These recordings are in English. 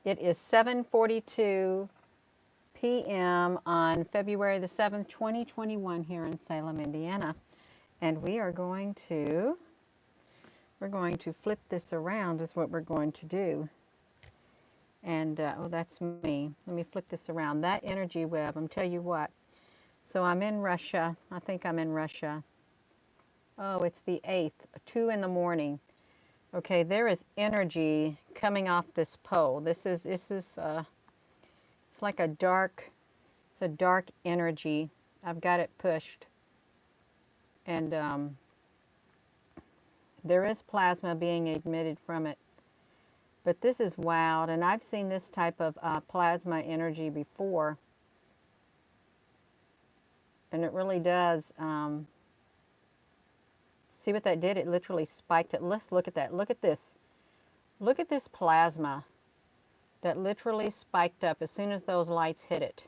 It is 7:42 p.m. on February the 7th, 2021 here in Salem, Indiana. And we're going to flip this around is what we're going to do. And, oh, that's me. Let me flip this around. That energy web, I'm tell you what. So I'm in Russia. I think I'm in Russia. Oh, it's the 8th, 2 in the morning. Okay, there is energy coming off this pole. It's like it's a dark energy. I've got it pushed. And there is plasma being emitted from it. But this is wild, and I've seen this type of plasma energy before. And it really does. See what that did? It literally spiked it. Let's look at that. Look at this. Look at this plasma that literally spiked up as soon as those lights hit it.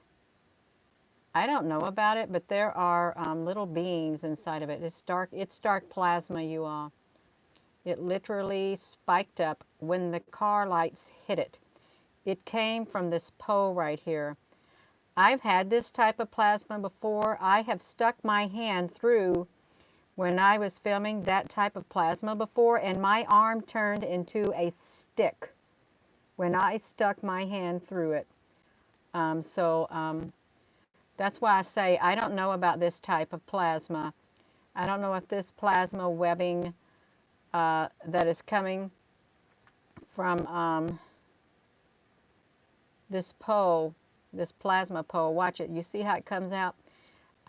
I don't know about it, but there are little beings inside of it. It's dark plasma, you all. It literally spiked up when the car lights hit it. It came from this pole right here. I've had this type of plasma before. I have stuck my hand through when I was filming that type of plasma before, and my arm turned into a stick when I stuck my hand through it. That's why I say I don't know about this type of plasma. I don't know if this plasma webbing that is coming from this pole, this plasma pole. Watch it. You see how it comes out?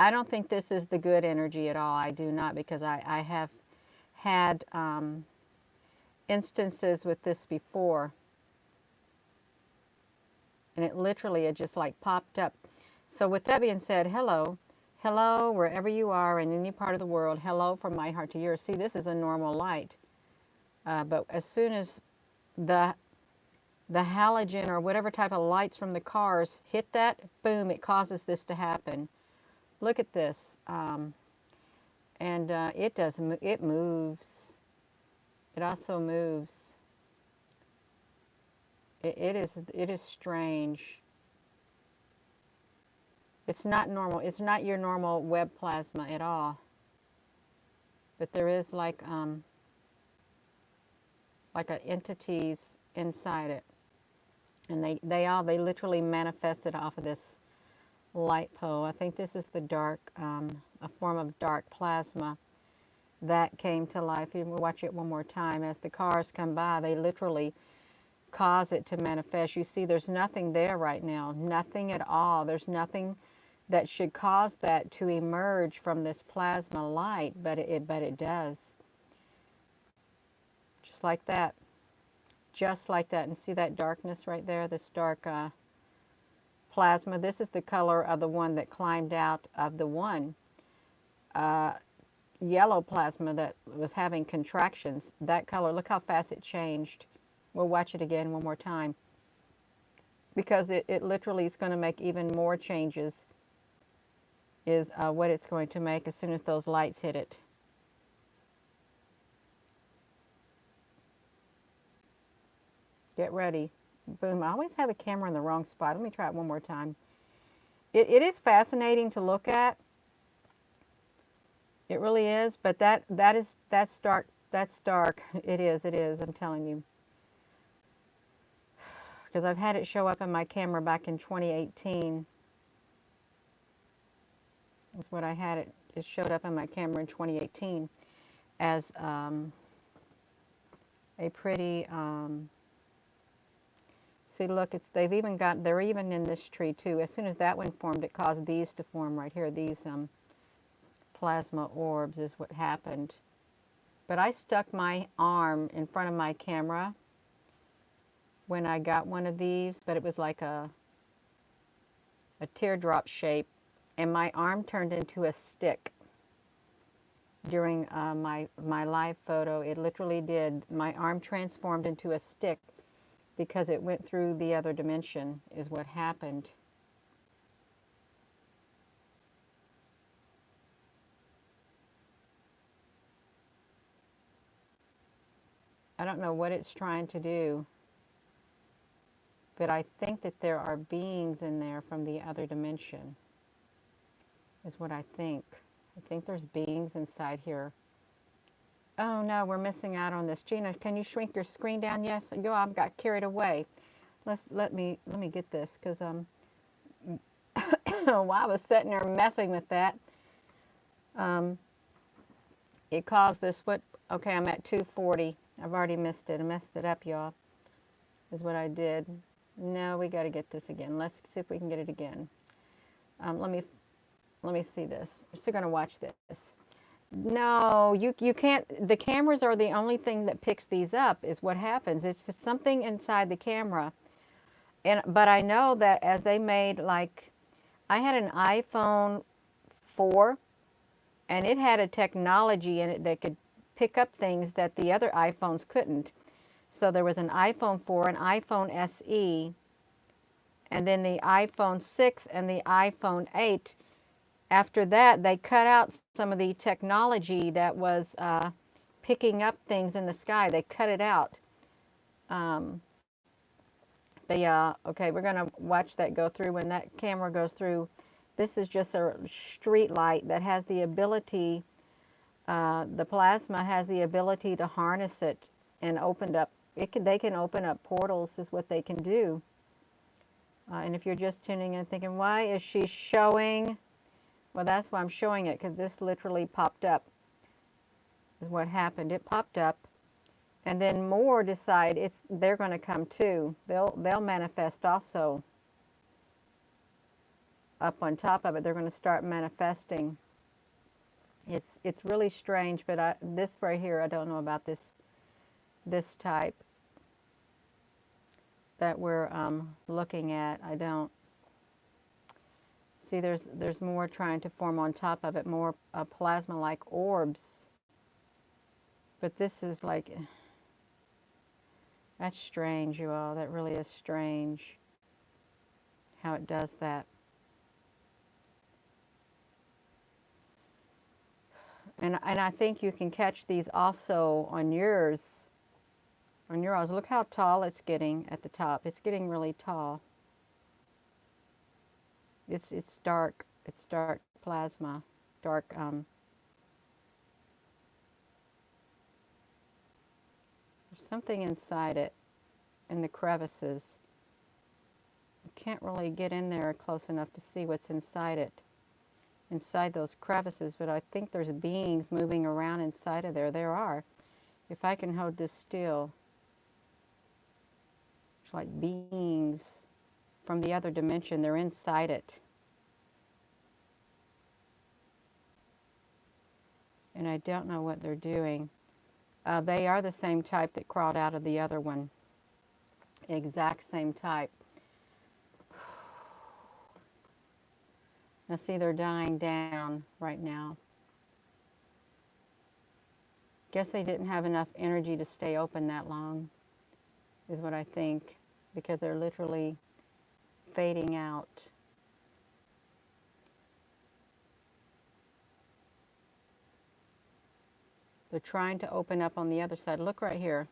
I don't think this is the good energy at all. I do not, because I have had instances with this before. And it just like popped up. So with that being said, hello. Hello, wherever you are in any part of the world. Hello from my heart to yours. See, this is a normal light. But as soon as the halogen or whatever type of lights from the cars hit that, boom, it causes this to happen. Look at this. It moves. It also moves. It is strange. It's not normal. It's not your normal web plasma at all. But there is like entities inside it, and they literally manifested off of this light pole. I think this is the dark, a form of dark plasma that came to life. You watch it one more time. As the cars come by, they literally cause it to manifest. You see, there's nothing there right now, nothing at all. There's nothing that should cause that to emerge from this plasma light, but it does. Just like that. Just like that. And see that darkness right there, this dark plasma. This is the color of the one that climbed out of the one yellow plasma that was having contractions. That color, look how fast it changed. We'll watch it again one more time, because it literally is going to make even more changes, is what it's going to make as soon as those lights hit it. Get ready. Boom. I always have the camera in the wrong spot. Let me try it one more time. It is fascinating to look at. It really is, but that's dark. That's dark. It is, I'm telling you. Because I've had it show up in my camera back in 2018. That's what I had it. It showed up in my camera in 2018 as a pretty. See, look, they're even in this tree too. As soon as that one formed, it caused these to form right here. These plasma orbs is what happened. But I stuck my arm in front of my camera when I got one of these, but it was like a teardrop shape, and my arm turned into a stick during my live photo. It literally did. My arm transformed into a stick because it went through the other dimension, is what happened. I don't know what it's trying to do, but I think that there are beings in there from the other dimension, is what I think. I think there's beings inside here. Oh no, we're missing out on this. Gina, can you shrink your screen down? Yes. Yo, I got carried away. Let me get this, because while I was sitting there messing with that, it caused this. What? Okay, I'm at 240. I've already missed it. I messed it up, y'all. Is what I did. No, we got to get this again. Let's see if we can get it again. Let me see this. I'm still gonna watch this. No, you can't. The cameras are the only thing that picks these up. Is what happens. It's something inside the camera. But I know that as they made, like, I had an iPhone 4, and it had a technology in it that could pick up things that the other iPhones couldn't. So there was an iPhone 4, an iPhone SE, and then the iPhone 6 and the iPhone 8. After that, they cut out some of the technology that was picking up things in the sky. They cut it out. But yeah, okay, we're going to watch that go through. When that camera goes through, this is just a street light that has the ability, the plasma has the ability to harness it and opened up. They can open up portals, is what they can do. And if you're just tuning in thinking, why is she showing? Well, that's why I'm showing it, because this literally popped up, is what happened. It popped up. And then more decide they're going to come too. They'll manifest also. Up on top of it, they're going to start manifesting. It's really strange, but this right here, I don't know about this type that we're looking at. I don't see. There's more trying to form on top of it, more plasma-like orbs. But this is like. That's strange, you all. That really is strange how it does that. And I think you can catch these also on yours. On yours. Look how tall it's getting at the top. It's getting really tall. It's dark. It's dark plasma. Dark. There's something inside it, in the crevices. You can't really get in there close enough to see what's inside it, inside those crevices, but I think there's beings moving around inside of there. There are. If I can hold this still, it's like beings from the other dimension. They're inside it. And I don't know what they're doing. They are the same type that crawled out of the other one. Exact same type. Now see, they're dying down right now. Guess they didn't have enough energy to stay open that long, is what I think, because they're literally fading out. They're trying to open up on the other side. Look right here.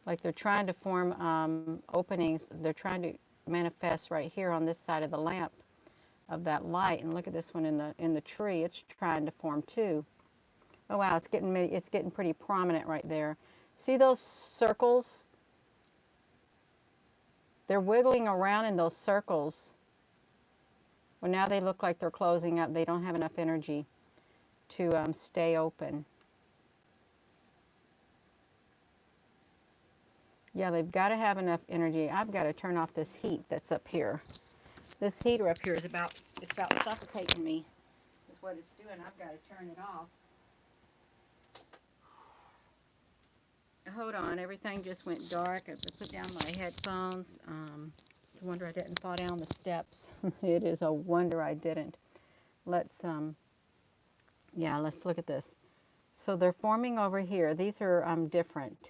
Like they're trying to form openings. They're trying to manifest right here on this side of the lamp of that light. And look at this one in the tree. It's trying to form too. Oh wow, it's getting pretty prominent right there. See those circles? They're wiggling around in those circles. Well, now they look like they're closing up. They don't have enough energy to stay open. Yeah, they've got to have enough energy. I've got to turn off this heat that's up here. This heater up here is about suffocating me. Is what it's doing. I've got to turn it off. Hold on, everything just went dark. I have to put down my headphones. It's a wonder I didn't fall down the steps. It is a wonder I didn't. Let's look at this. So they're forming over here. These are different.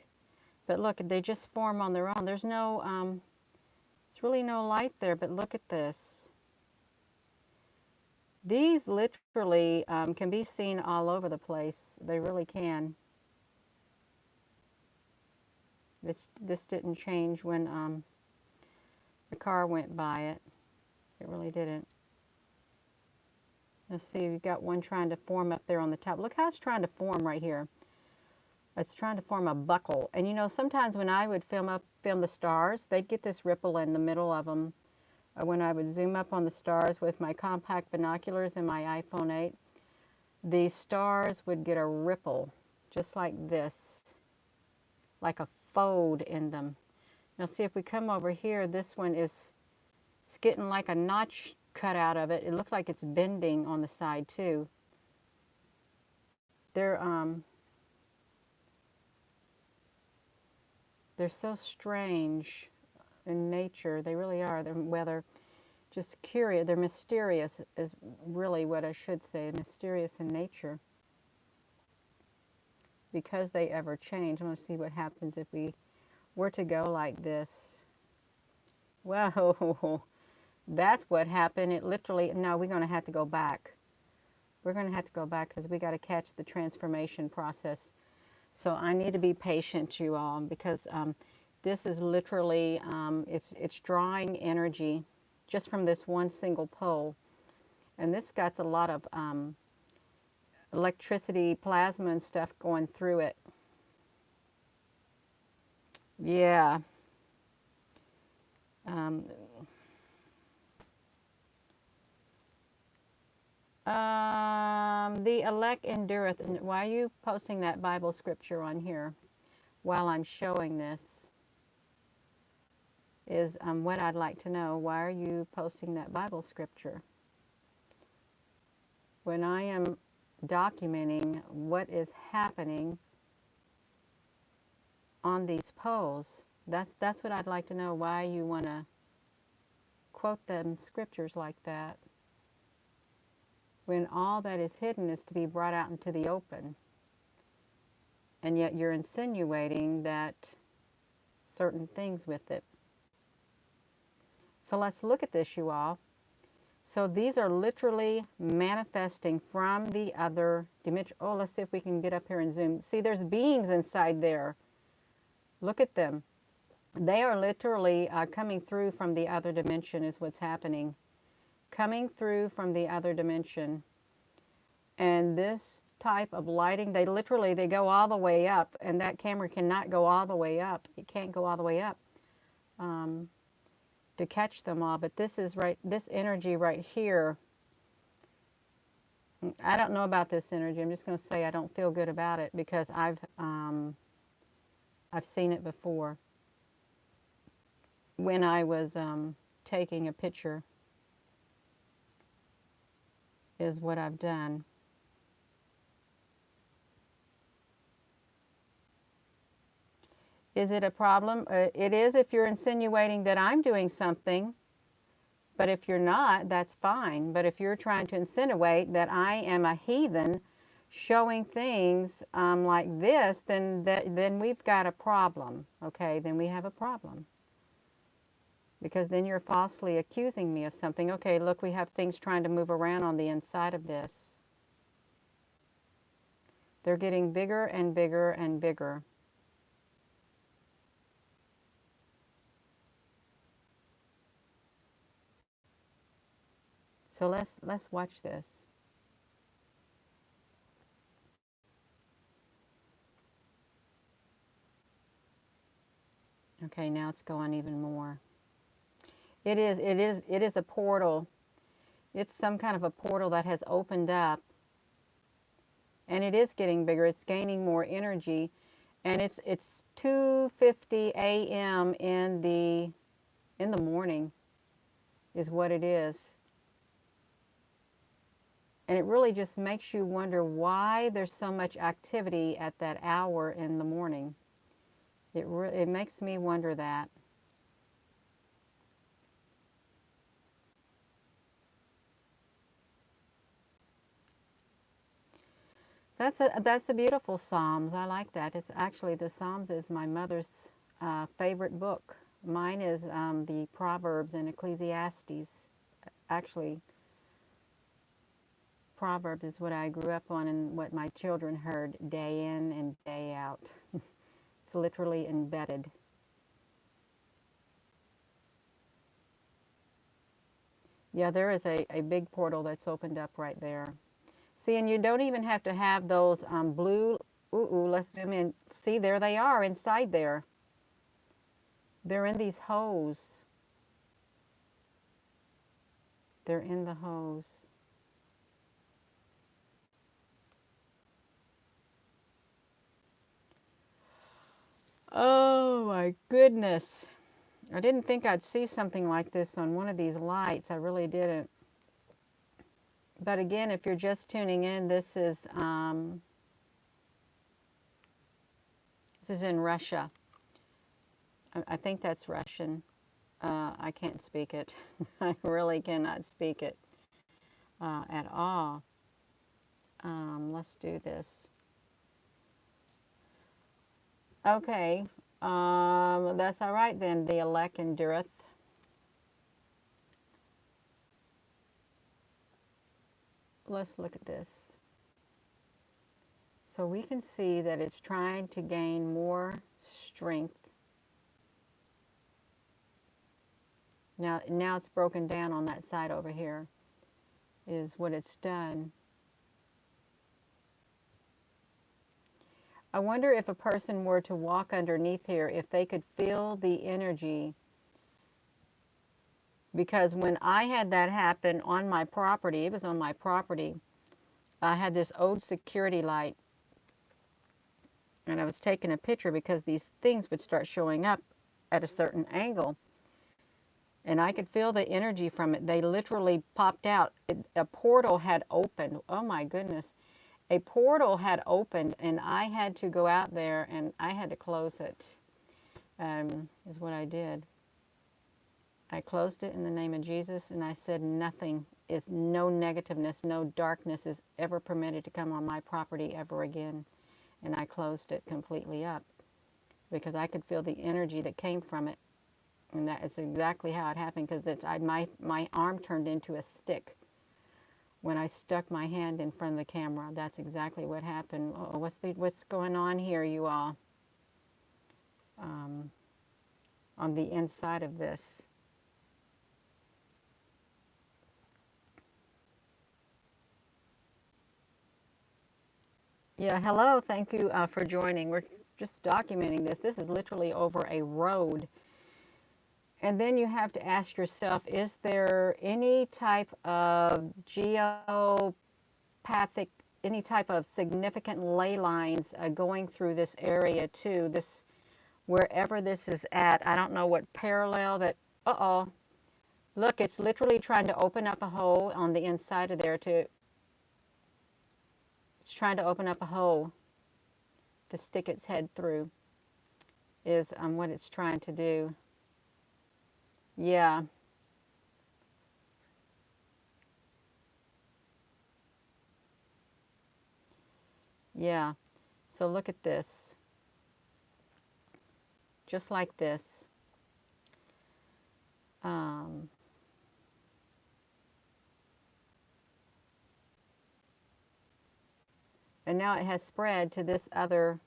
But look, they just form on their own. There's no, there's really no light there, but look at this. These literally can be seen all over the place. They really can. This didn't change when A car went by it. It really didn't. Let's see, you've got one trying to form up there on the top. Look how it's trying to form right here. It's trying to form a buckle. And you know, sometimes when I would film the stars, they'd get this ripple in the middle of them. When I would zoom up on the stars with my compact binoculars and my iPhone 8, the stars would get a ripple just like this, like a fold in them. Now see, if we come over here, this one is it's getting like a notch cut out of it. It looks like it's bending on the side too. They're so strange in nature. They really are. They're just curious. They're mysterious is really what I should say. Mysterious in nature. Because they ever change. I'm going to see what happens if we were to go like this. Whoa, that's what happened. It literally, no, we're going to have to go back. We're going to have to go back because we got to catch the transformation process. So I need to be patient, you all, because this is literally, it's drawing energy just from this one single pole. And this got a lot of electricity, plasma and stuff going through it. Yeah. The elect endureth. Why are you posting that Bible scripture on here while I'm showing this? Is what I'd like to know. Why are you posting that Bible scripture? When I am documenting what is happening on these poles, that's what I'd like to know. Why you want to quote them scriptures like that when all that is hidden is to be brought out into the open, and yet you're insinuating that certain things with it. So let's look at this, you all. So these are literally manifesting from the other dimension. Oh, let's see if we can get up here and zoom. See, there's beings inside there. Look at them. They are literally coming through from the other dimension is what's happening. Coming through from the other dimension. And this type of lighting, they go all the way up, and that camera cannot go all the way up. It can't go all the way up to catch them all. But this energy right here, I don't know about this energy. I'm just going to say I don't feel good about it because I've seen it before when I was taking a picture is what I've done. Is it a problem? It is if you're insinuating that I'm doing something, but if you're not, that's fine. But if you're trying to insinuate that I am a heathen showing things like this, then we've got a problem, okay? Then we have a problem. Because then you're falsely accusing me of something. Okay, look, we have things trying to move around on the inside of this. They're getting bigger and bigger and bigger. So let's watch this. Okay, now it's going even more. It is a portal. It's some kind of a portal that has opened up. And it is getting bigger. It's gaining more energy. And it's 2:50 a.m. in the morning is what it is. And it really just makes you wonder why there's so much activity at that hour in the morning. It makes me wonder that. That's a beautiful Psalms. I like that. It's actually, the Psalms is my mother's favorite book. Mine is the Proverbs and Ecclesiastes. Actually, Proverbs is what I grew up on and what my children heard day in and day out. It's literally embedded. Yeah, there is a big portal that's opened up right there. See, and you don't even have to have those blue, let's zoom in. See, there they are inside there. They're in these hose. They're in the hose. Oh my goodness. I didn't think I'd see something like this on one of these lights. I really didn't. But again, if you're just tuning in, this is in Russia. I think that's Russian. I can't speak it. I really cannot speak it at all. Let's do this. Okay, that's all right then. The elect endureth. Let's look at this. So we can see that it's trying to gain more strength. Now it's broken down on that side over here, is what it's done. I wonder if a person were to walk underneath here, if they could feel the energy. Because when I had that happen on my property, it was on my property, I had this old security light, and I was taking a picture because these things would start showing up at a certain angle. And I could feel the energy from it. They literally popped out. A portal had opened. Oh my goodness. A portal had opened, and I had to go out there and I had to close it, is what I did. I closed it in the name of Jesus, and I said nothing is, no negativeness, no darkness is ever permitted to come on my property ever again. And I closed it completely up because I could feel the energy that came from it. And that is exactly how it happened, because my arm turned into a stick when I stuck my hand in front of the camera. That's exactly what happened. Oh, what's going on here, you all? On the inside of this. Yeah, hello. Thank you for joining. We're just documenting this. This is literally over a road. And then you have to ask yourself, is there any type of geopathic, any type of significant ley lines going through this area too? This, wherever this is at, I don't know what parallel that, uh-oh. Look, it's literally trying to open up a hole on the inside of there to, it's trying to open up a hole to stick its head through, is what it's trying to do. Yeah. Yeah. So look at this. Just like this. Um, and now it has spread to this other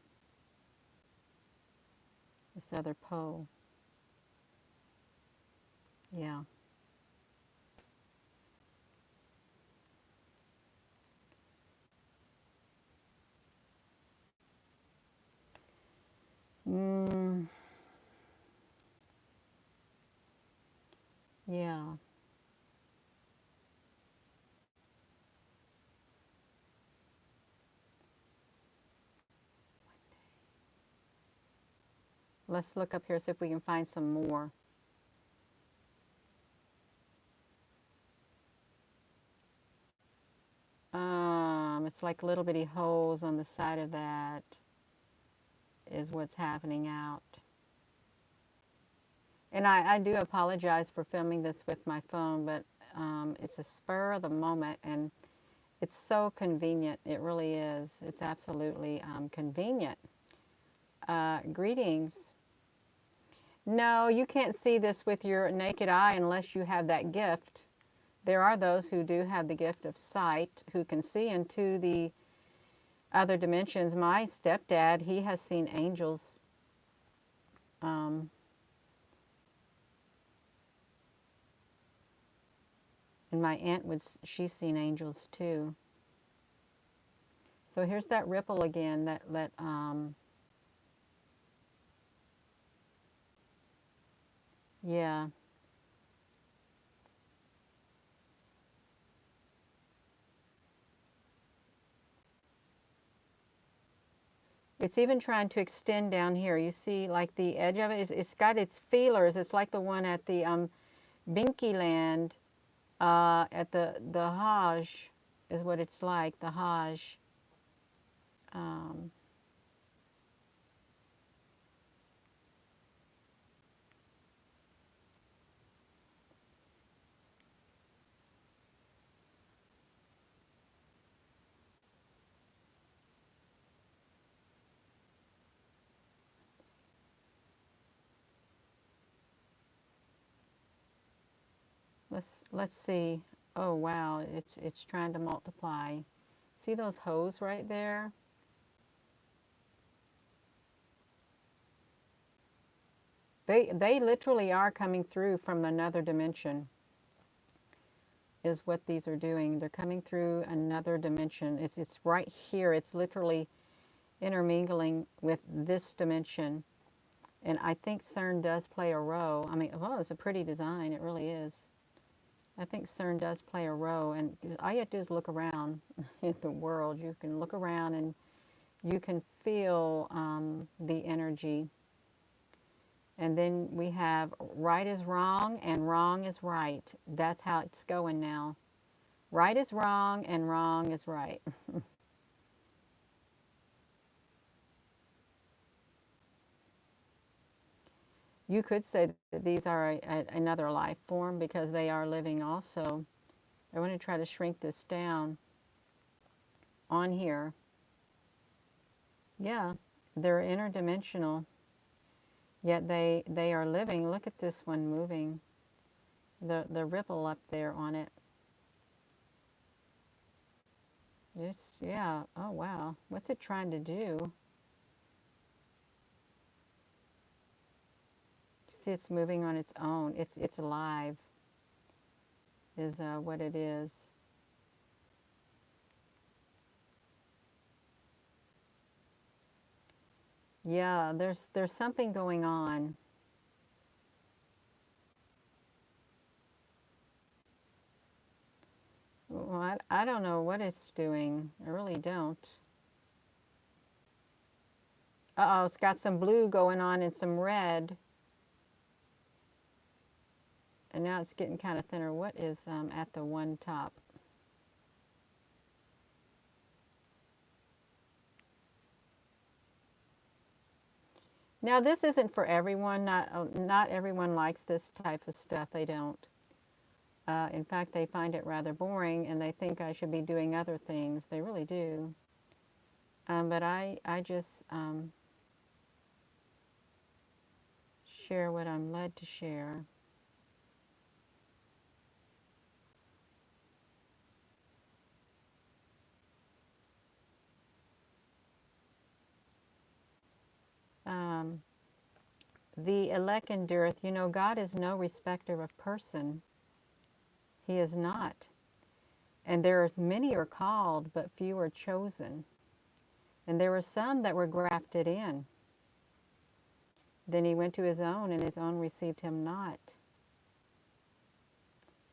pole. Yeah. Mm, yeah. Let's look up here, see if we can find some more. It's like little bitty holes on the side of that is what's happening out. And I do apologize for filming this with my phone, but it's a spur of the moment, and it's so convenient. It really is. It's absolutely convenient. Greetings. No, you can't see this with your naked eye unless you have that gift. There are those who do have the gift of sight who can see into the other dimensions. My stepdad, he has seen angels. Um, And my aunt she's seen angels too. So here's that ripple again. Yeah. It's even trying to extend down here. You see, like the edge of it, it's got its feelers. It's like the one at the Binky Land, at the Hajj, is what it's like. The Hajj. Um, let's see. Oh wow, it's trying to multiply. See those holes right there? They literally are coming through from another dimension. Is what these are doing. They're coming through another dimension. It's right here. It's literally intermingling with this dimension. And I think CERN does play a role. I mean, well, it's a pretty design. It really is. I think CERN does play a role. And all you have to do is look around in the world. You can look around and you can feel the energy. And then we have right is wrong and wrong is right. That's how it's going now. Right is wrong and wrong is right. You could say that these are another life form because they are living also. I want to try to shrink this down on here. Yeah, they're interdimensional, yet they are living. Look at this one moving. The ripple up there on it. It's, yeah, oh wow. What's it trying to do? See, it's moving on its own. It's alive, is what it is. Yeah, there's something going on. Well, I don't know what it's doing. I really don't. Uh-oh, it's got some blue going on and some red. And now it's getting kind of thinner. What is at the one top? Now this isn't for everyone. Not everyone likes this type of stuff. They don't. In fact, they find it rather boring and they think I should be doing other things. They really do. But I just share what I'm led to share. Um, the elect endureth. You know, God is no respecter of person. He is not. And there are many are called, but few are chosen. And there were some that were grafted in. Then he went to his own, and his own received him not.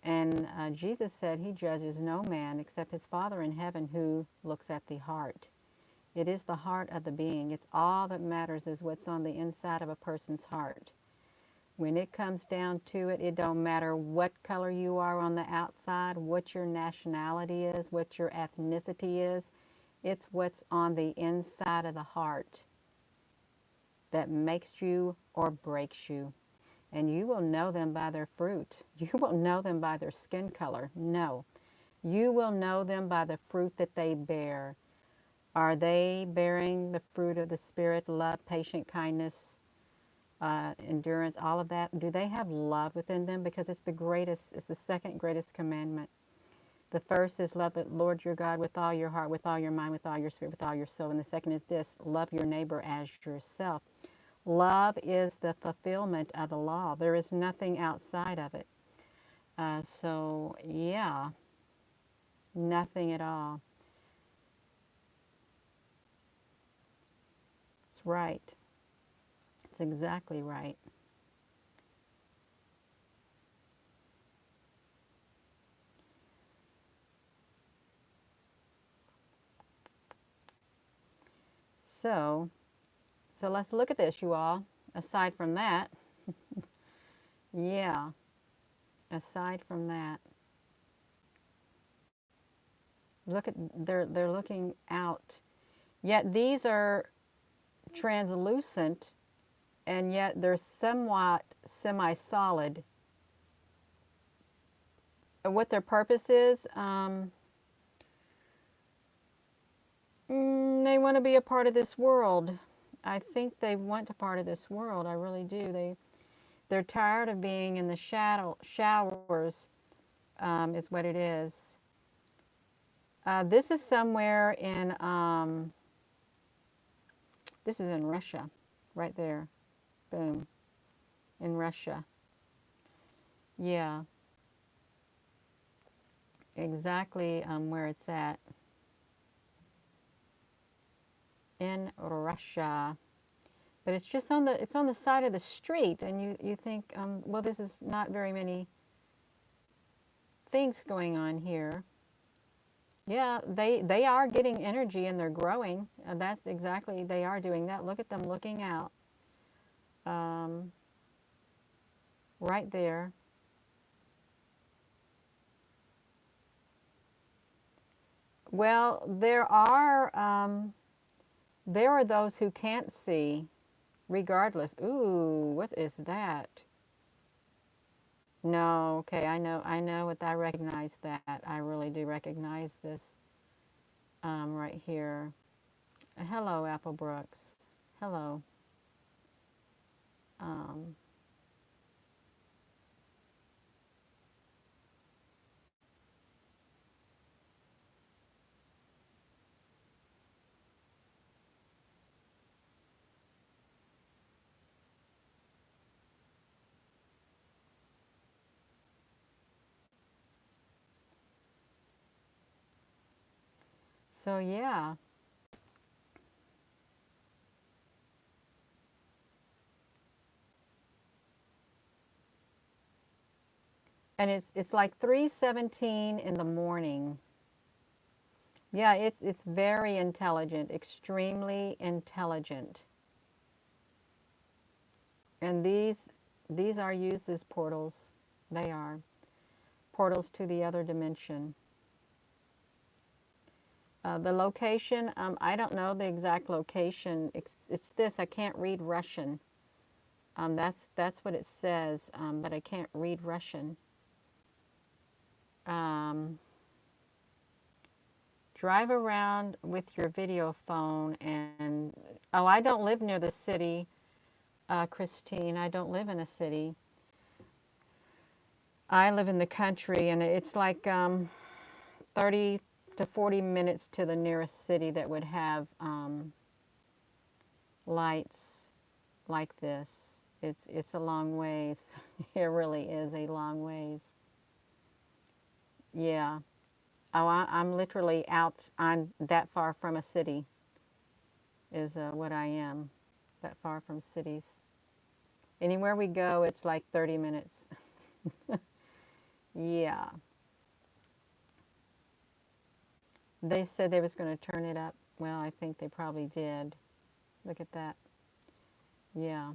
And Jesus said he judges no man except his Father in heaven who looks at the heart. It is the heart of the being. It's all that matters is what's on the inside of a person's heart. When it comes down to it, it don't matter what color you are on the outside, what your nationality is, what your ethnicity is. It's what's on the inside of the heart that makes you or breaks you. And you will know them by their fruit. You will know them by their skin color. No. You will know them by the fruit that they bear. Are they bearing the fruit of the Spirit, love, patience, kindness, endurance, all of that? Do they have love within them? Because it's the greatest, it's the second greatest commandment. The first is love the Lord your God with all your heart, with all your mind, with all your spirit, with all your soul. And the second is this, love your neighbor as yourself. Love is the fulfillment of the law. There is nothing outside of it. So yeah, nothing at all. It's right. It's exactly right. So, so let's look at this, you all. Aside from that, yeah, aside from that, look at they're looking out. Yet these are translucent, and yet they're somewhat semi-solid. What their purpose is, they want to be a part of this world. I think they want a part of this world. I really do. They're tired of being in the showers, is what it is. This is somewhere in, this is in Russia, right there. Boom, in Russia. Yeah, exactly where it's at. In Russia. But it's just on the side of the street, and you think, well, this is not very many things going on here. Yeah, they are getting energy and they're growing. That's exactly, they are doing that. Look at them looking out, um, right there. Well, there are those who can't see, regardless. Ooh, what is that? No, okay, I know what, I recognize that. I really do recognize this, right here. Hello, Apple Brooks. Hello. Um, so yeah, and it's like 3:17 in the morning. Yeah, it's very intelligent, extremely intelligent. And these are used as portals. They are portals to the other dimension. The location, I don't know the exact location. It's this. I can't read Russian. That's what it says, but I can't read Russian. Um, Drive around with your video phone and, oh, I don't live near the city, Christine. I don't live in a city. I live in the country, and it's like 30 to 40 minutes to the nearest city that would have lights like this. It's a long ways. It really is a long ways. Yeah. Oh, I'm literally out. I'm that far from a city is what I am. That far from cities. Anywhere we go, it's like 30 minutes. Yeah. They said they was going to turn it up. Well, I think they probably did. Look at that. Yeah.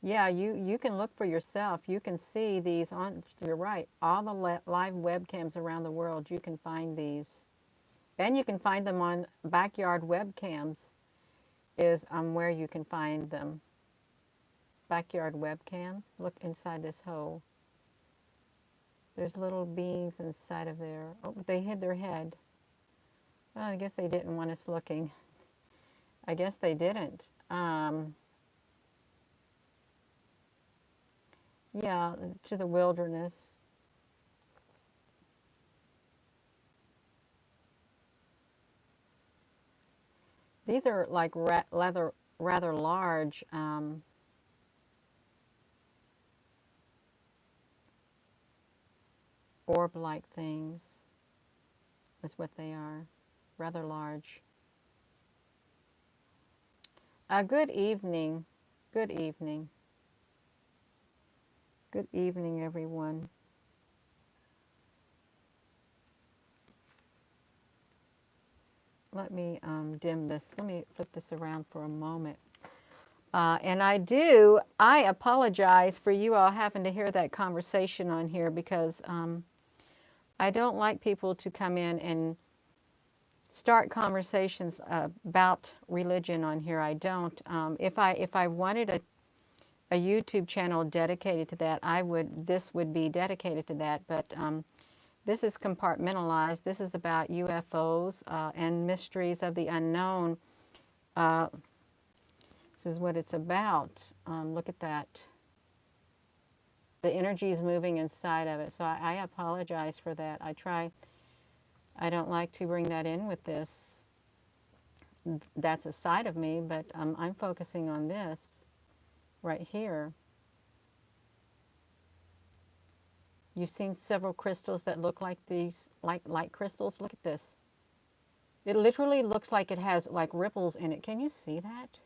Yeah, you can look for yourself. You can see these on, you're right, all the live webcams around the world, you can find these. And you can find them on backyard webcams is where you can find them. Backyard webcams. Look inside this hole. There's little beings inside of there. Oh, they hid their head. Well, I guess they didn't want us looking. I guess they didn't. Yeah, to the wilderness. These are like rather large orb-like things is what they are, rather large. Good evening. Good evening. Good evening, everyone. Let me dim this. Let me flip this around for a moment. And I apologize for you all having to hear that conversation on here because I don't like people to come in and start conversations about religion on here. I don't. If I wanted a YouTube channel dedicated to that, this would be dedicated to that. But this is compartmentalized. This is about UFOs and mysteries of the unknown. This is what it's about. Look at that. The energy is moving inside of it. So I apologize for that. I don't like to bring that in with this. That's a side of me, but I'm focusing on this right here. You've seen several crystals that look like these, like light crystals. Look at this. It literally looks like it has like ripples in it. Can you see that?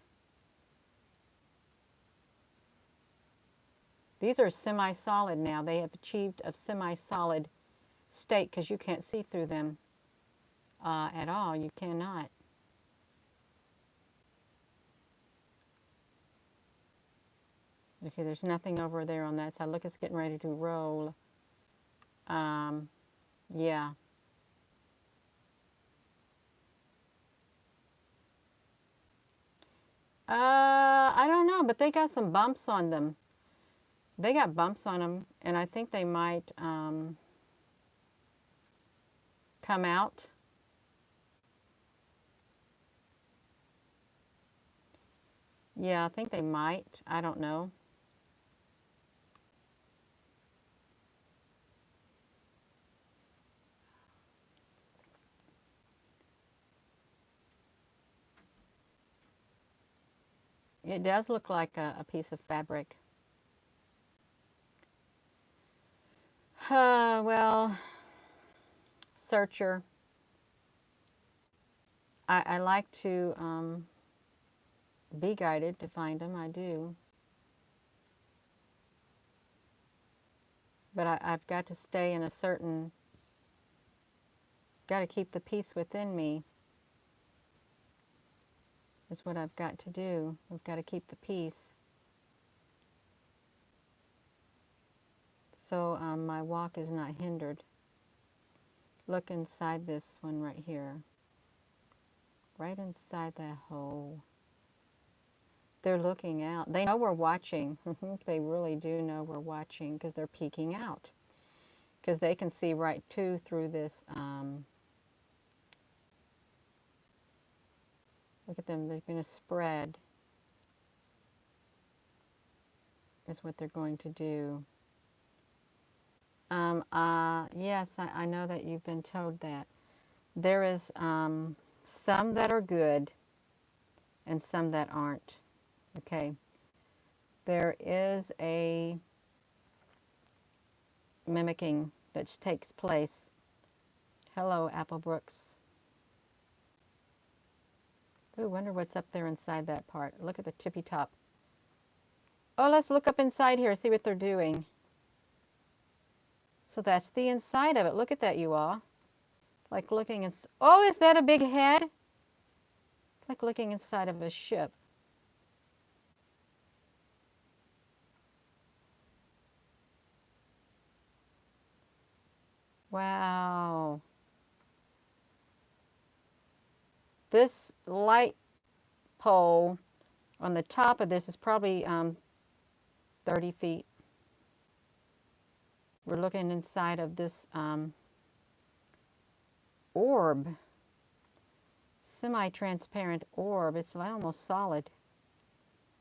These are semi-solid now. They have achieved a semi-solid state because you can't see through them at all. You cannot. Okay, there's nothing over there on that side. Look, it's getting ready to roll. Yeah. I don't know, but they got some bumps on them. They got bumps on them, and I think they might come out. Yeah, I think they might. I don't know. It does look like a piece of fabric. Well, searcher. I like to be guided to find them. I do. But I've got to stay in a certain, got to keep the peace within me. Is what I've got to do. I've got to keep the peace. So my walk is not hindered. Look inside this one right here. Right inside that hole. They're looking out. They know we're watching. They really do know we're watching because they're peeking out. Because they can see right through this. Look at them. They're going to spread. Is what they're going to do. Yes, I know that you've been told that. There is some that are good and some that aren't. Okay. There is a mimicking that takes place. Hello, Applebrooks. Ooh, wonder what's up there inside that part. Look at the tippy top. Oh, let's look up inside here, see what they're doing. So that's the inside of it. Look at that, you all. Like looking in. Oh, is that a big head? It's like looking inside of a ship. Wow. This light pole on the top of this is probably 30 feet. We're looking inside of this orb, semi-transparent orb. It's almost solid.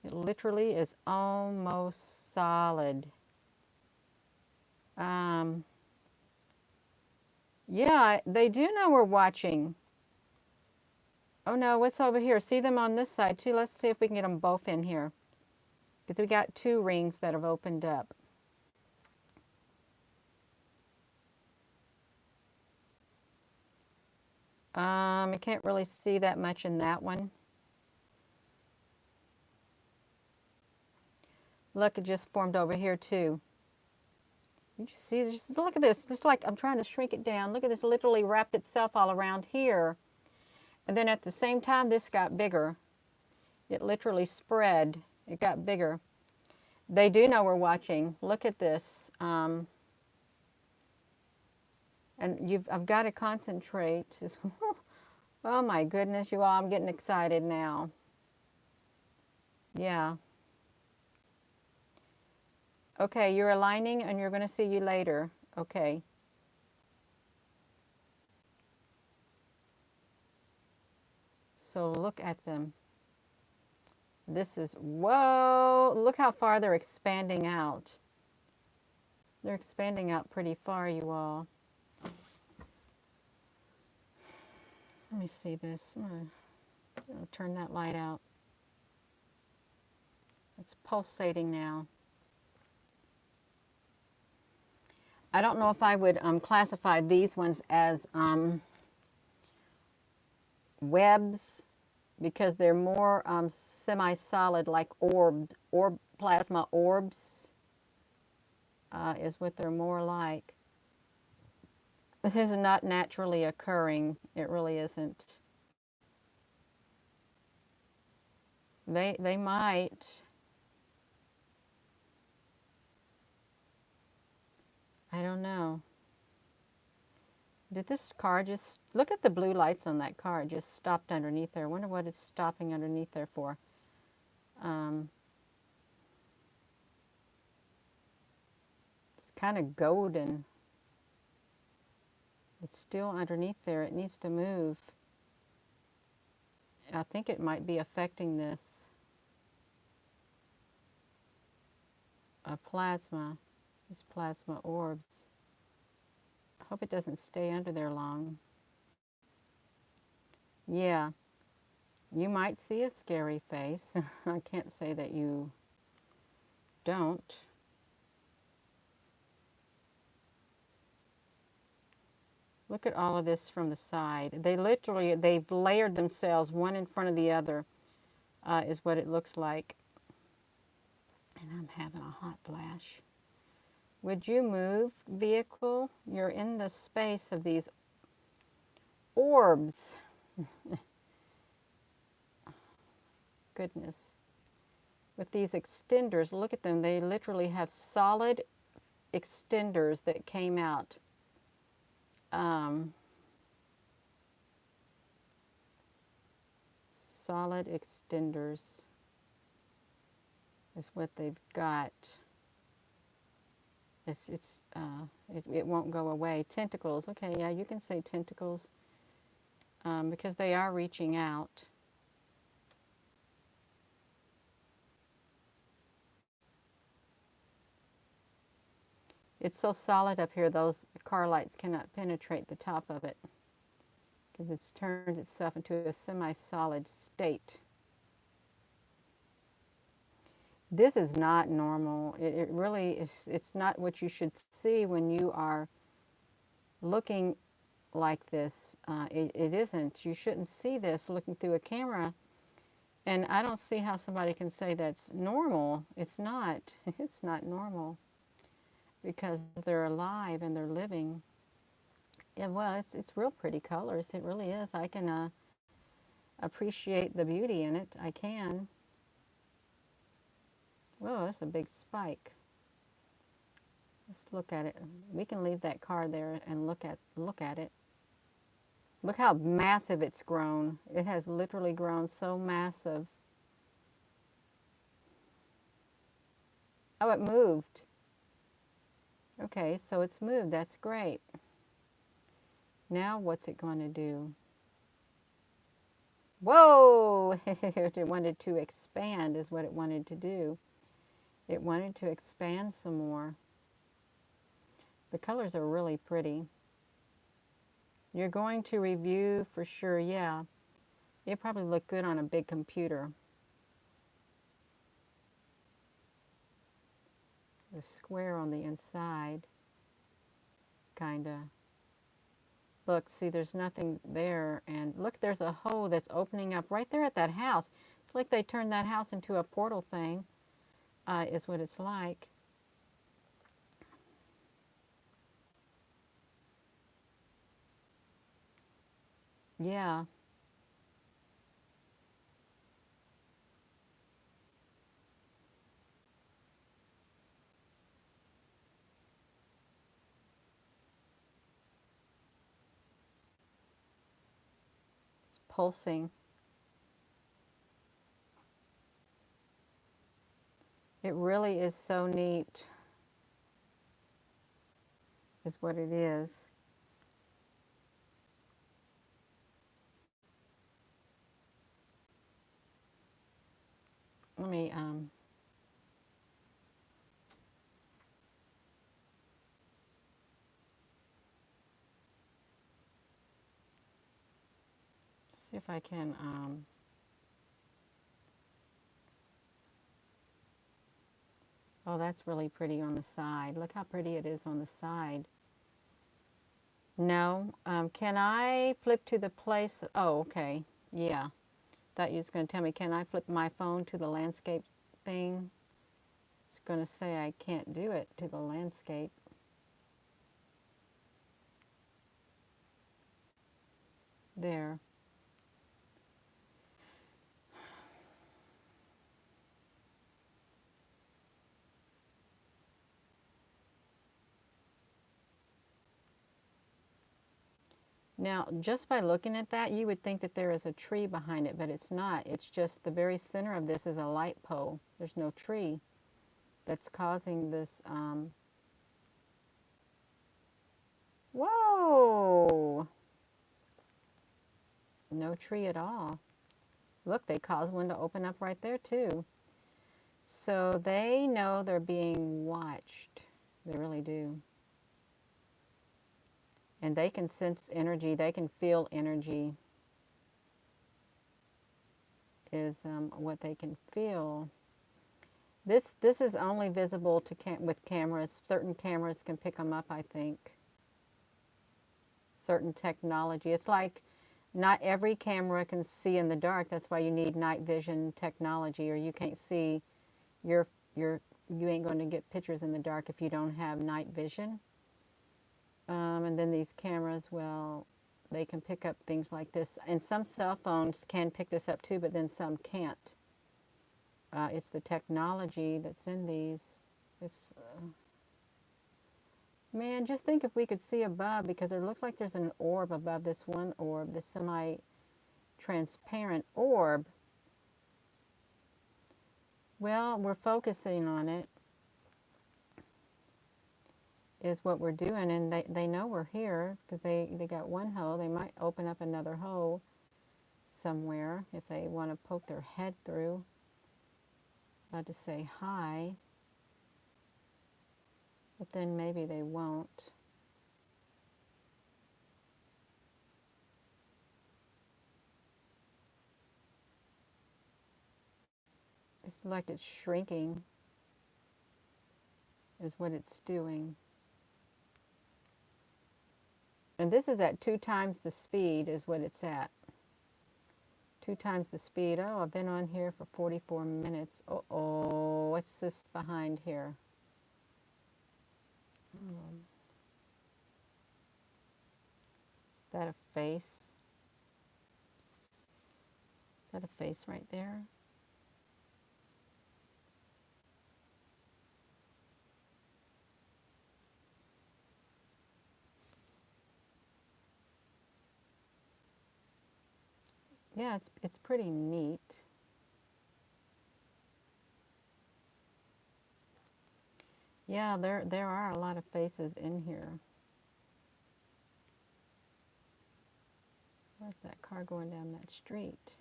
It literally is almost solid. Yeah, they do know we're watching. Oh no, what's over here? See them on this side too? Let's see if we can get them both in here. Because we got two rings that have opened up. I can't really see that much in that one. Look, it just formed over here too. You just see, just look at this. Just like I'm trying to shrink it down. Look at this, literally wrapped itself all around here. And then at the same time, this got bigger. It literally spread. It got bigger. They do know we're watching. Look at this. And I've got to concentrate. Oh my goodness, you all, I'm getting excited now. Yeah. Okay, you're aligning and you're going to see you later. Okay. So look at them. This is, whoa, look how far they're expanding out. They're expanding out pretty far, you all. Let me see this. I'm going to turn that light out. It's pulsating now. I don't know if I would classify these ones as webs because they're more semi-solid, like plasma orbs is what they're more like. This is not naturally occurring. It really isn't. They might. I don't know. Did this car just, look at the blue lights on that car. It just stopped underneath there. I wonder what it's stopping underneath there for. It's kind of golden. It's still underneath there. It needs to move. I think it might be affecting this plasma, these plasma orbs. I hope it doesn't stay under there long. Yeah, you might see a scary face. I can't say that you don't. Look at all of this from the side. They've layered themselves one in front of the other, is what it looks like. And I'm having a hot flash. Would you move, vehicle? You're in the space of these orbs. Goodness. With these extenders, look at them. They literally have solid extenders that came out. Solid extenders is what they've got. It won't go away. Tentacles. Okay, yeah, you can say tentacles because they are reaching out. It's so solid up here, those car lights cannot penetrate the top of it because it's turned itself into a semi-solid state. This is not normal. It really is. It's not what you should see when you are looking like this. It isn't. You shouldn't see this looking through a camera. And I don't see how somebody can say that's normal. It's not. It's not normal because they're alive and they're living. Yeah, well, it's real pretty colors. It really is. I can appreciate the beauty in it. I can. Whoa, that's a big spike. Let's look at it. We can leave that car there and look at it. Look how massive it's grown. It has literally grown so massive. Oh, it moved. Okay, so it's moved. That's great. Now what's it going to do? Whoa! It wanted to expand is what it wanted to do. It wanted to expand some more. The colors are really pretty. You're going to review for sure, yeah. It probably look good on a big computer. The square on the inside, kinda. Look, see, there's nothing there, and look, there's a hole that's opening up right there at that house. It's like they turned that house into a portal thing, is what it's like. Yeah, pulsing. It really is so neat, is what it is. Let me, see if I can, oh, that's really pretty on the side. Look how pretty it is on the side. No, can I flip to the place? Oh, okay. Yeah, thought you was going to tell me, can I flip my phone to the landscape thing? It's going to say I can't do it to the landscape. There. Now, just by looking at that, you would think that there is a tree behind it, but it's not. It's just the very center of this is a light pole. There's no tree that's causing this. Whoa! No tree at all. Look, they caused one to open up right there too. So they know they're being watched. They really do. And they can sense energy. They can feel energy is what they can feel. This is only visible to with cameras. Certain cameras can pick them up, I think. Certain technology. It's like not every camera can see in the dark. That's why you need night vision technology, or you can't see your you ain't going to get pictures in the dark if you don't have night vision. And then these cameras, well, they can pick up things like this. And some cell phones can pick this up too, but then some can't. It's the technology that's in these. It's man, just think if we could see above, because it looks like there's an orb above this one orb, this semi-transparent orb. Well, we're focusing on it, is what we're doing, and they know we're here because they got one hole. They might open up another hole somewhere if they want to poke their head through to say hi, but then maybe they won't. It's like it's shrinking is what it's doing. And this is at 2 times the speed is what it's at. 2 times the speed. Oh, I've been on here for 44 minutes. Uh-oh, what's this behind here? Is that a face? Is that a face right there? Yeah, it's pretty neat. Yeah, there are a lot of faces in here. Where's that car going down that street?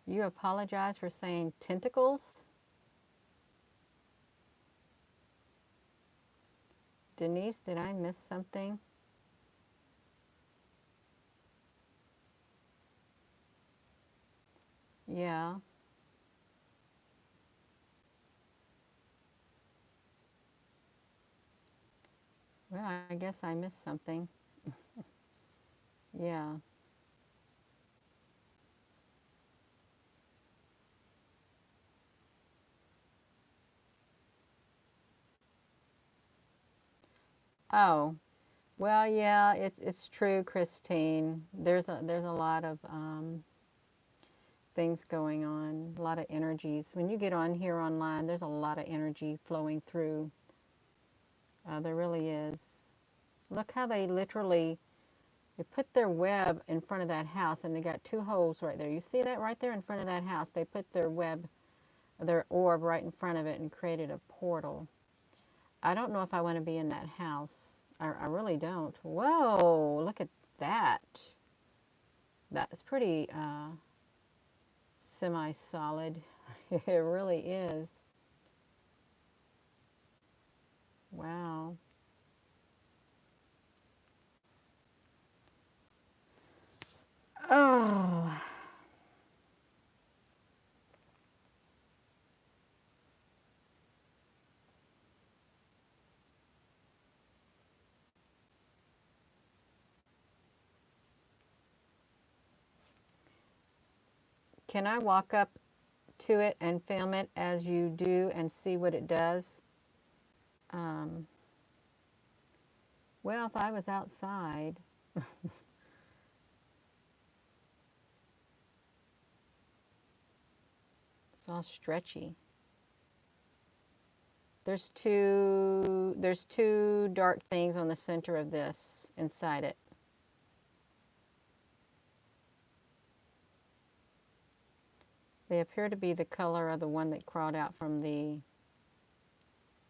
You apologize for saying tentacles? Denise, did I miss something? Yeah. Well, I guess I missed something. Yeah. Oh, well, yeah, it's true, Christine. There's a lot of things going on, a lot of energies. When you get on here online, there's a lot of energy flowing through. There really is. Look how they literally they put their web in front of that house, and they got two holes right there. You see that right there in front of that house? They put their web, their orb right in front of it and created a portal. I don't know if I want to be in that house. I really don't. Whoa, look at that. That's pretty semi-solid. It really is. Wow. Oh, can I walk up to it and film it as you do and see what it does? Um, well, if I was outside, it's all stretchy. There's two dark things on the center of this inside it. They appear to be the color of the one that crawled out from the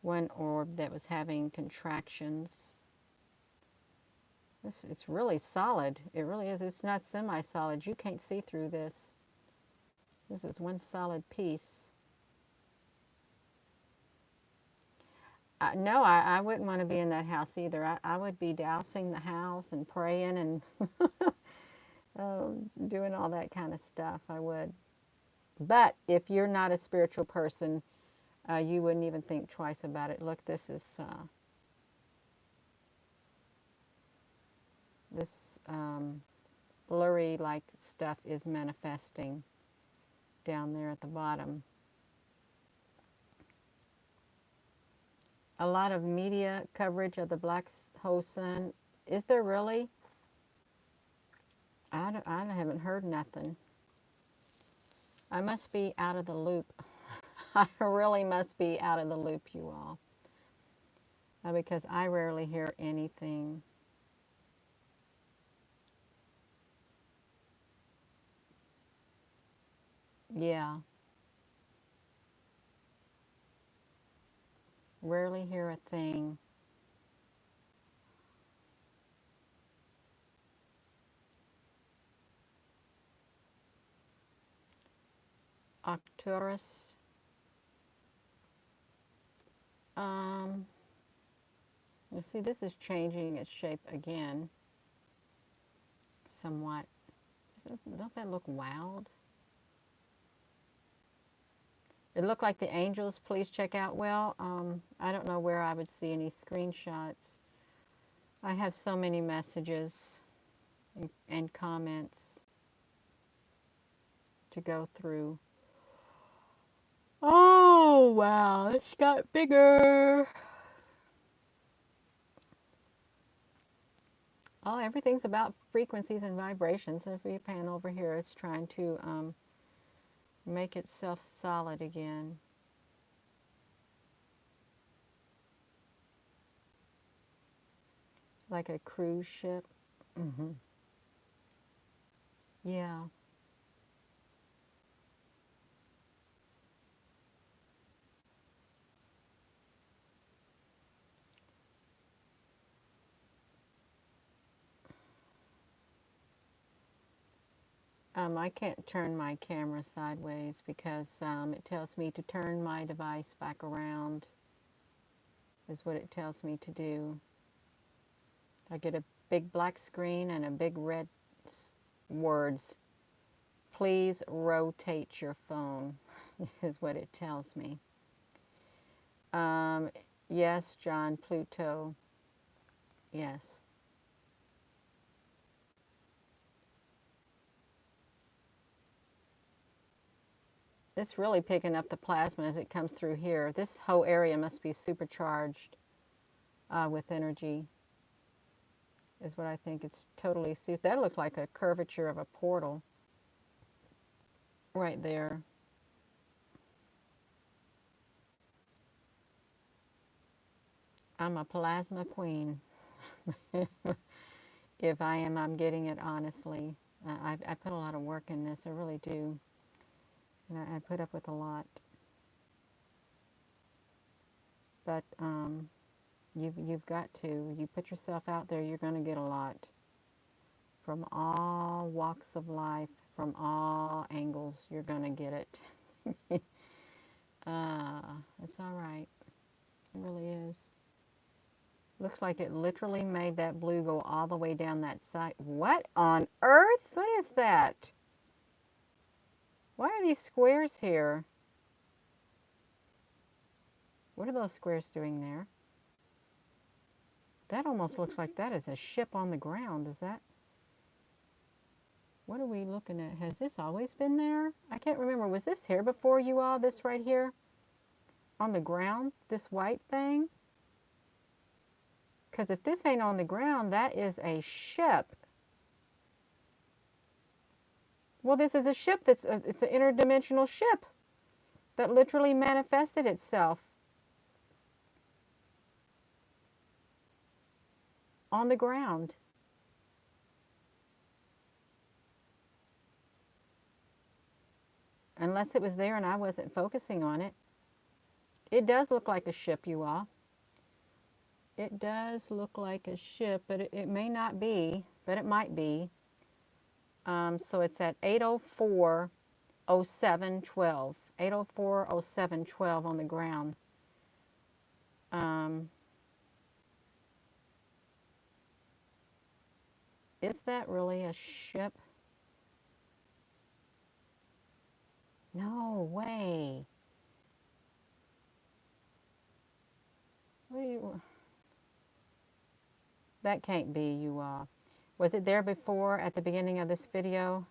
one orb that was having contractions. It's really solid. It really is. It's not semi-solid. You can't see through this. This is one solid piece. No, I wouldn't want to be in that house either. I would be dousing the house and praying and doing all that kind of stuff. I would. But if you're not a spiritual person, you wouldn't even think twice about it. Look, this blurry like stuff is manifesting down there at the bottom. A lot of media coverage of the black hole sun. Is there really? I haven't heard nothing. I must be out of the loop. I really must be out of the loop, you all, because I rarely hear anything. Yeah, rarely hear a thing. Arcturus. Um, you see, this is changing its shape again, somewhat. Don't that look wild? It looked like the angels. Please check out. Well, I don't know where I would see any screenshots. I have so many messages and comments to go through. Oh, wow, it's got bigger. Oh, everything's about frequencies and vibrations. If we pan over here, it's trying to make itself solid again. Like a cruise ship. Hmm. Yeah. I can't turn my camera sideways because it tells me to turn my device back around. is what it tells me to do. I get a big black screen and a big red words. Please rotate your phone is what it tells me. Yes, John, Pluto. Yes. It's really picking up the plasma as it comes through here. This whole area must be supercharged with energy, is what I think. It's totally, that looked like a curvature of a portal right there. I'm a plasma queen. If I am, I'm getting it honestly. I put a lot of work in this, I really do. And I put up with a lot. But you've got to. You put yourself out there, you're going to get a lot. From all walks of life, from all angles, you're going to get it. It's all right. It really is. Looks like it literally made that blue go all the way down that side. What on earth? What is that? Why are these squares here? What are those squares doing there? That almost looks like that is a ship on the ground. Is that? What are we looking at? Has this always been there? I can't remember. Was this here before you all? This right here? On the ground? This white thing? Because if this ain't on the ground, that is a ship. Well, this is a ship it's an interdimensional ship that literally manifested itself on the ground. Unless it was there and I wasn't focusing on it. It does look like a ship, you all. It does look like a ship, but it may not be, but it might be. So it's at 8:04:07:12. 8:04:07:12 on the ground. Is that really a ship? No way. What do you... That can't be, you all. Was it there before at the beginning of this video?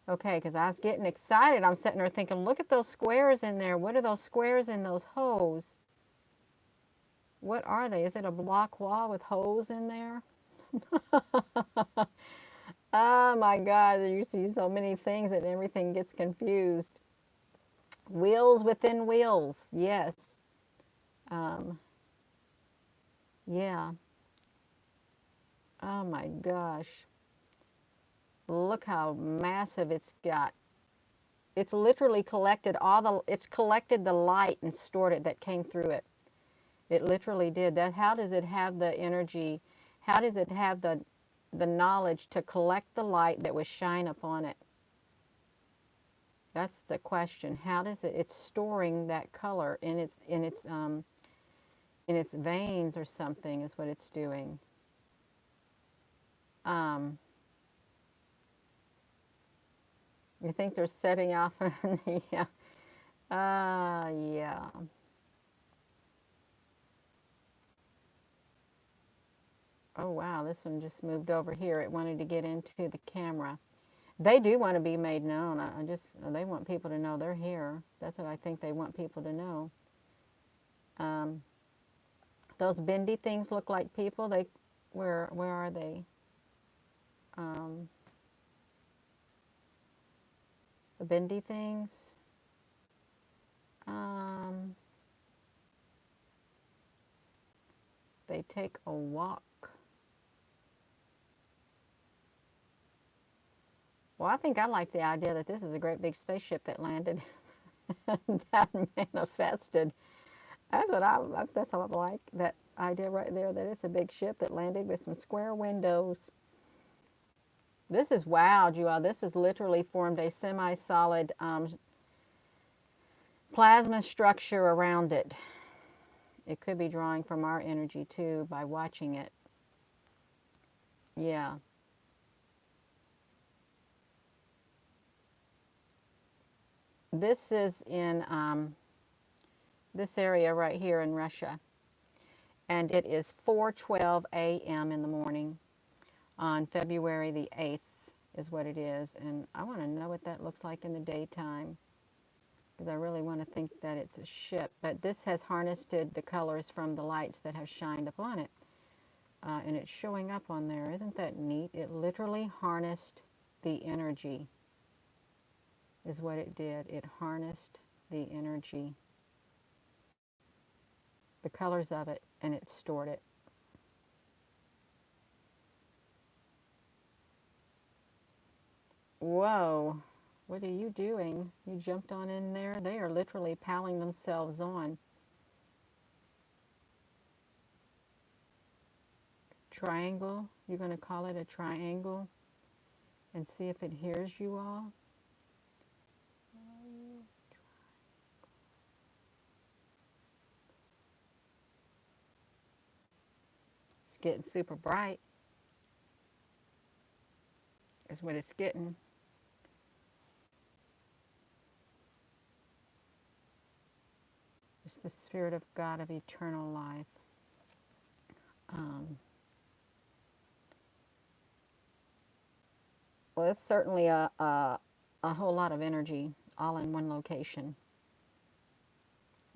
Okay, because I was getting excited. I'm sitting there thinking, look at those squares in there. What are those squares in those holes? What are they? Is it a block wall with holes in there? Oh my God, you see so many things and everything gets confused. Wheels within wheels, yes. Yeah. Oh my gosh. Look how massive it's got. It's literally collected it's collected the light and stored it that came through it. It literally did that. How does it have the energy? How does it have the knowledge to collect the light that was shine upon it? That's the question. How does it? It's storing that color in its veins or something is what it's doing. You think they're setting off? Yeah. Yeah. Oh wow, this one just moved over here. It wanted to get into the camera. They do want to be made known. They want people to know they're here. That's what I think they want people to know. Those bendy things look like people. Where are they? The bendy things. They take a walk. Well, I think I like the idea that this is a great big spaceship that landed, that manifested. That's what I like, that idea right there, that it's a big ship that landed with some square windows. This is wild, you all. This has literally formed a semi-solid plasma structure around it. It could be drawing from our energy too by watching it. Yeah. This is in this area right here in Russia. And it is 4:12 a.m. in the morning on February the 8th is what it is. And I want to know what that looks like in the daytime, because I really want to think that it's a ship. But this has harnessed the colors from the lights that have shined upon it. And it's showing up on there. Isn't that neat? It literally harnessed the energy is what it did. It harnessed the energy, the colors of it, and it stored it. Whoa, what are you doing? You jumped on in there? They are literally piling themselves on. Triangle, you're going to call it a triangle and see if it hears you all. It's getting super bright, is what it's getting. It's the Spirit of God of eternal life. Well, it's certainly a whole lot of energy all in one location.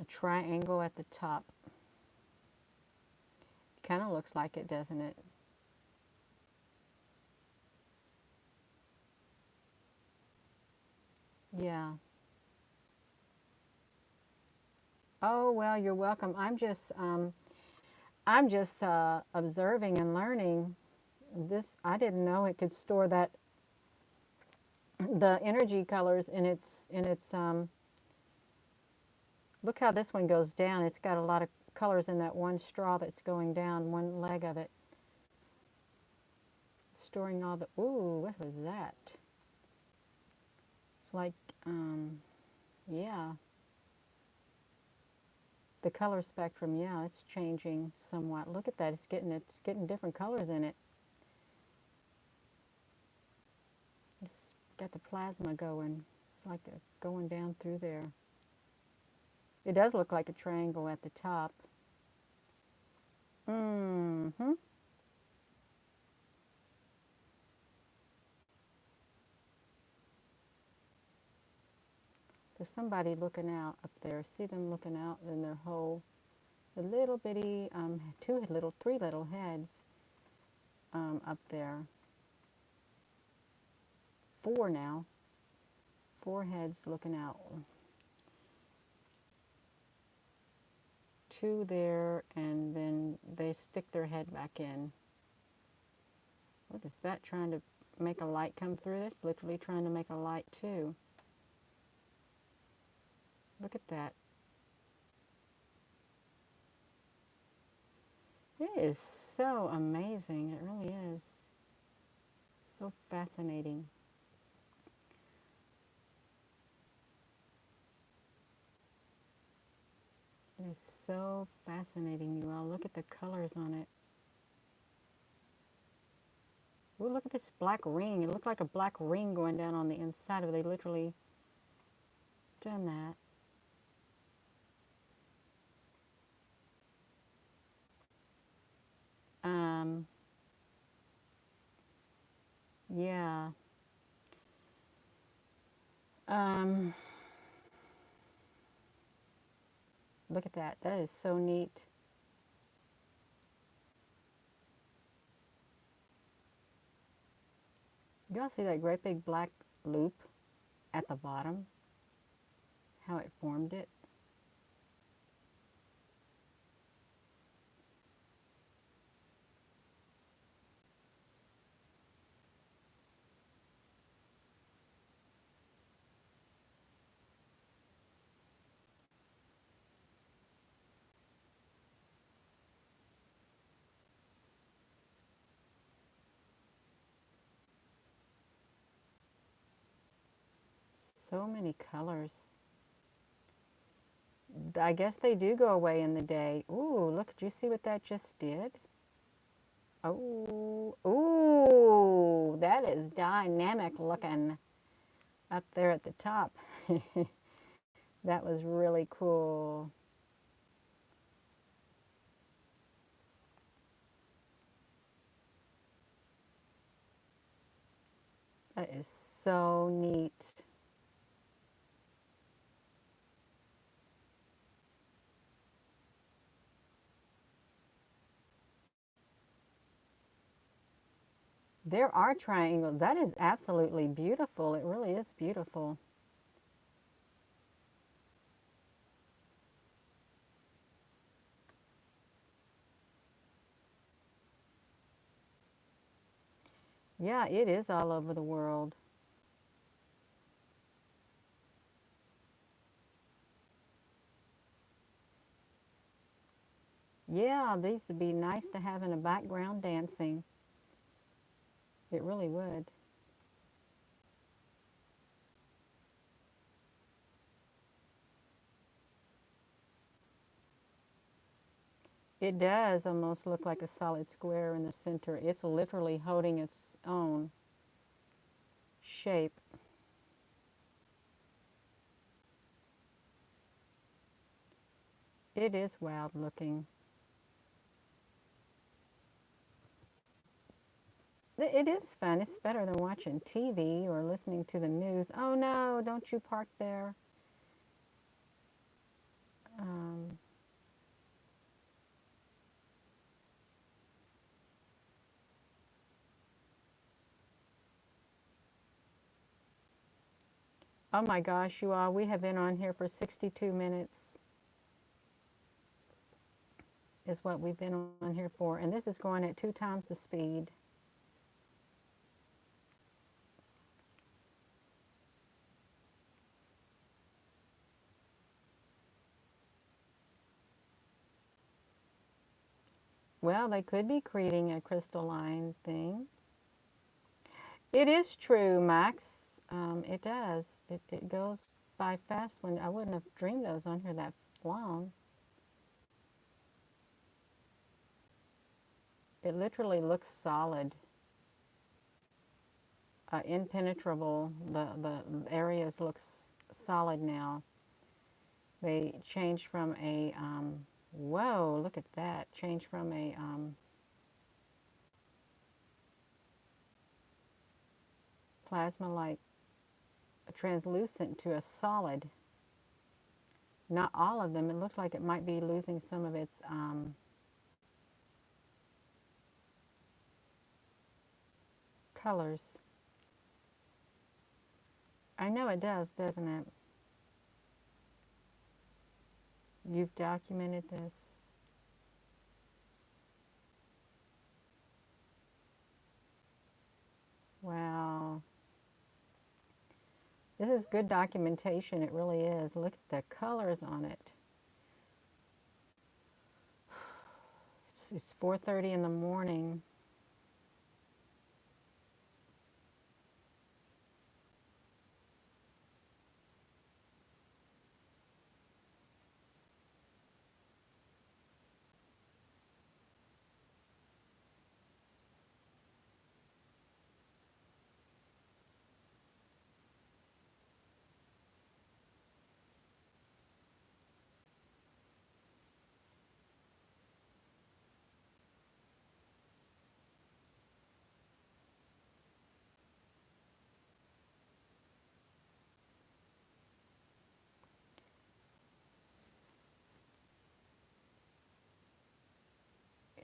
A triangle at the top. Kind of looks like it, doesn't it? Yeah. Oh, well, you're welcome. I'm just observing and learning. This, I didn't know it could store that, the energy colors in its. Look how this one goes down. It's got a lot of colors in that one straw that's going down, one leg of it. Storing all the, ooh, what was that? It's like, yeah. The color spectrum, yeah, it's changing somewhat. Look at that, it's getting different colors in it. It's got the plasma going. It's like they're going down through there. It does look like a triangle at the top. Mm-hmm. There's somebody looking out up there. See them looking out in their whole, the little bitty, three little heads up there. Four now. Four heads looking out. Two there, and then they stick their head back in. What is that, trying to make a light come through this? Literally trying to make a light too. Look at that. It is so amazing. It really is. So fascinating. It is so fascinating, you all. Look at the colors on it. Ooh, look at this black ring. It looked like a black ring going down on the inside of it. They literally done that. Yeah. Um, Look at that. That is so neat. Y'all see that great big black loop at the bottom? How it formed it? So many colors. I guess they do go away in the day. Ooh, look, did you see what that just did? Oh, ooh, that is dynamic looking up there at the top. That was really cool. That is so neat. There are triangles. That is absolutely beautiful. It really is beautiful. Yeah, it is all over the world. Yeah, these would be nice to have in the background dancing. It really would. It does almost look like a solid square in the center. It's literally holding its own shape. It is wild looking. It is fun. It's better than watching TV or listening to the news. Oh no, don't you park there. Um, oh my gosh, you all, we have been on here for 62 minutes, is what we've been on here for. And this is going at 2 times the speed. Well, they could be creating a crystalline thing. It is true, Max. It does. It goes by fast when I wouldn't have dreamed I was on here that long. It literally looks solid, impenetrable. The areas look solid now. They changed from a, whoa, look at that. Changed from a plasma-like translucent to a solid. Not all of them. It looks like it might be losing some of its colors. I know it does, doesn't it? You've documented this. Wow. This is good documentation. It really is. Look at the colors on it. It's 4:30 in the morning.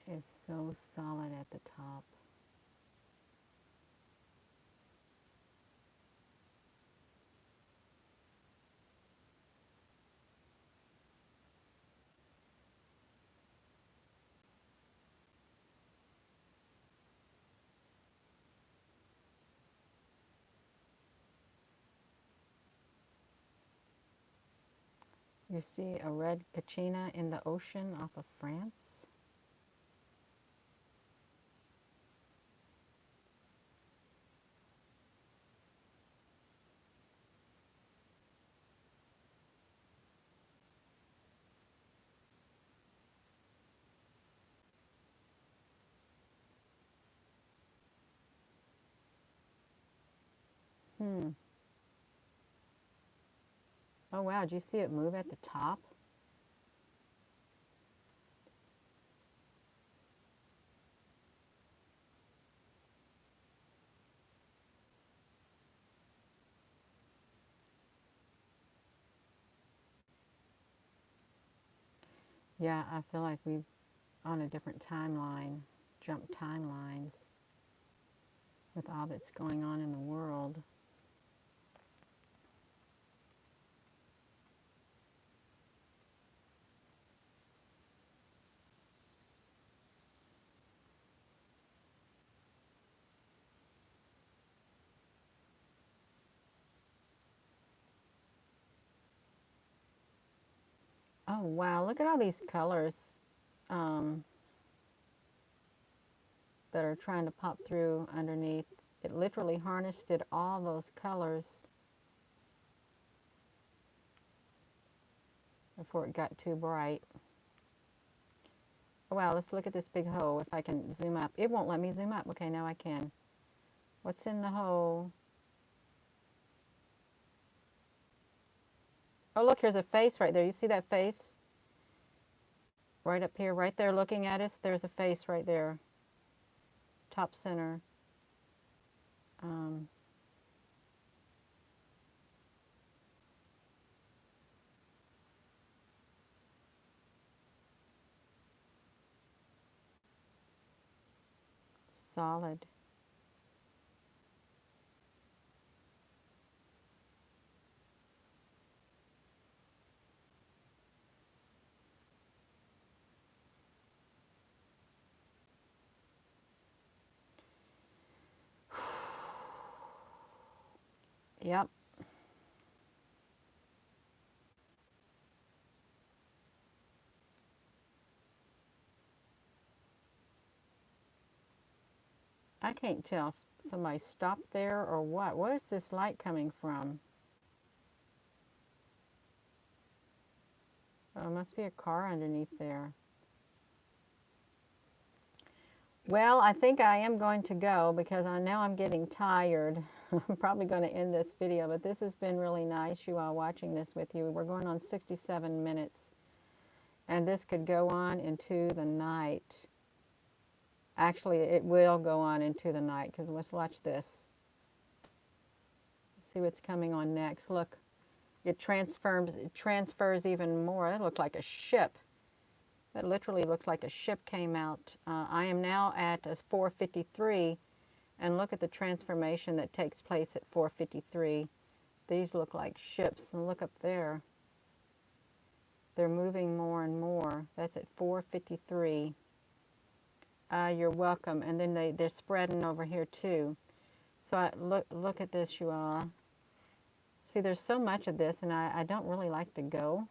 It is so solid at the top. You see a red kachina in the ocean off of France. Oh wow, did you see it move at the top? Yeah, I feel like we've on a different timeline, jump timelines with all that's going on in the world. Oh wow, look at all these colors um, that are trying to pop through underneath. It literally harnessed it, all those colors before it got too bright. Wow, let's look at this big hole. If I can zoom up. It won't let me zoom up. Okay, now I can. What's in the hole? Oh, look, here's a face right there. You see that face? Right up here, right there looking at us. There's a face right there. Top center. Um, solid. Yep. I can't tell if somebody stopped there or what. Where is this light coming from? Oh, it must be a car underneath there. Well, I think I am going to go because I know I'm getting tired. I'm probably going to end this video, but this has been really nice, you all watching this with you. We're going on 67 minutes, and this could go on into the night. Actually, it will go on into the night because let's watch this. See what's coming on next. Look, it transfers even more. It looked like a ship. That literally looked like a ship came out. I am now at 4:53, and look at the transformation that takes place at 4:53. These look like ships, and look up there. They're moving more and more. That's at 4:53. You're welcome. And then they're spreading over here too. So look at this, you all. See, there's so much of this, and I don't really like to go.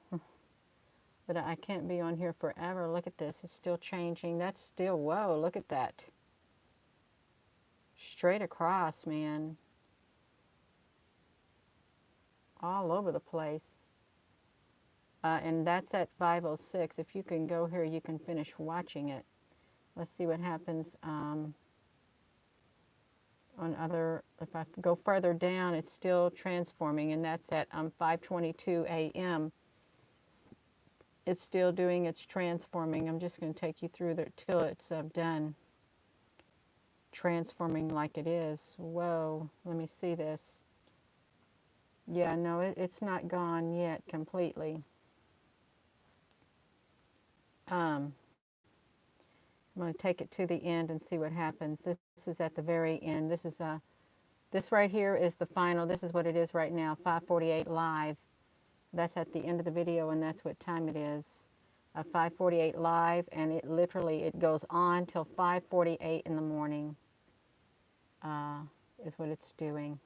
But I can't be on here forever. Look at this. It's still changing. That's still, whoa, look at that. Straight across, man. All over the place. And that's at 5:06. If you can go here, you can finish watching it. Let's see what happens on other, if I go further down, it's still transforming, and that's at 5:22 a.m. It's still doing its transforming. I'm just going to take you through there till it's done. Transforming like it is. Whoa, let me see this. Yeah, no, it's not gone yet completely. I'm going to take it to the end and see what happens. This is at the very end. This right here is the final. This is what it is right now, 5:48 live. That's at the end of the video, and that's what time it is. 5:48 live, and it literally, it goes on till 5:48 in the morning is what it's doing.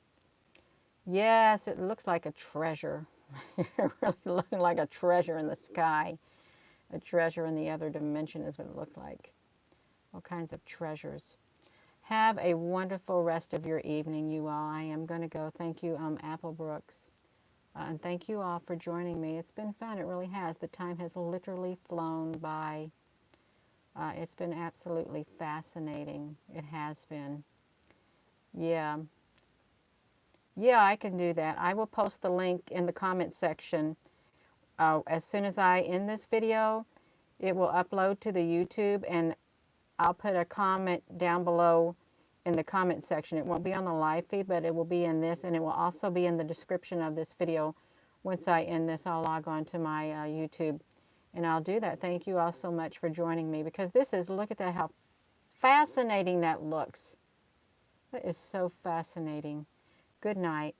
Yes, it looks like a treasure. It really looking like a treasure in the sky. A treasure in the other dimension is what it looked like. All kinds of treasures. Have a wonderful rest of your evening, you all. I am going to go. Thank you, Apple Brooks. And thank you all for joining me. It's been fun. It really has. The time has literally flown by. It's been absolutely fascinating. It has been. Yeah. Yeah, I can do that. I will post the link in the comment section. As soon as I end this video, it will upload to the YouTube, and I'll put a comment down below in the comment section. It won't be on the live feed, but it will be in this, and it will also be in the description of this video. Once I end this, I'll log on to my YouTube, and I'll do that. Thank you all so much for joining me, because this is, look at that, how fascinating that looks. That is so fascinating. Good night.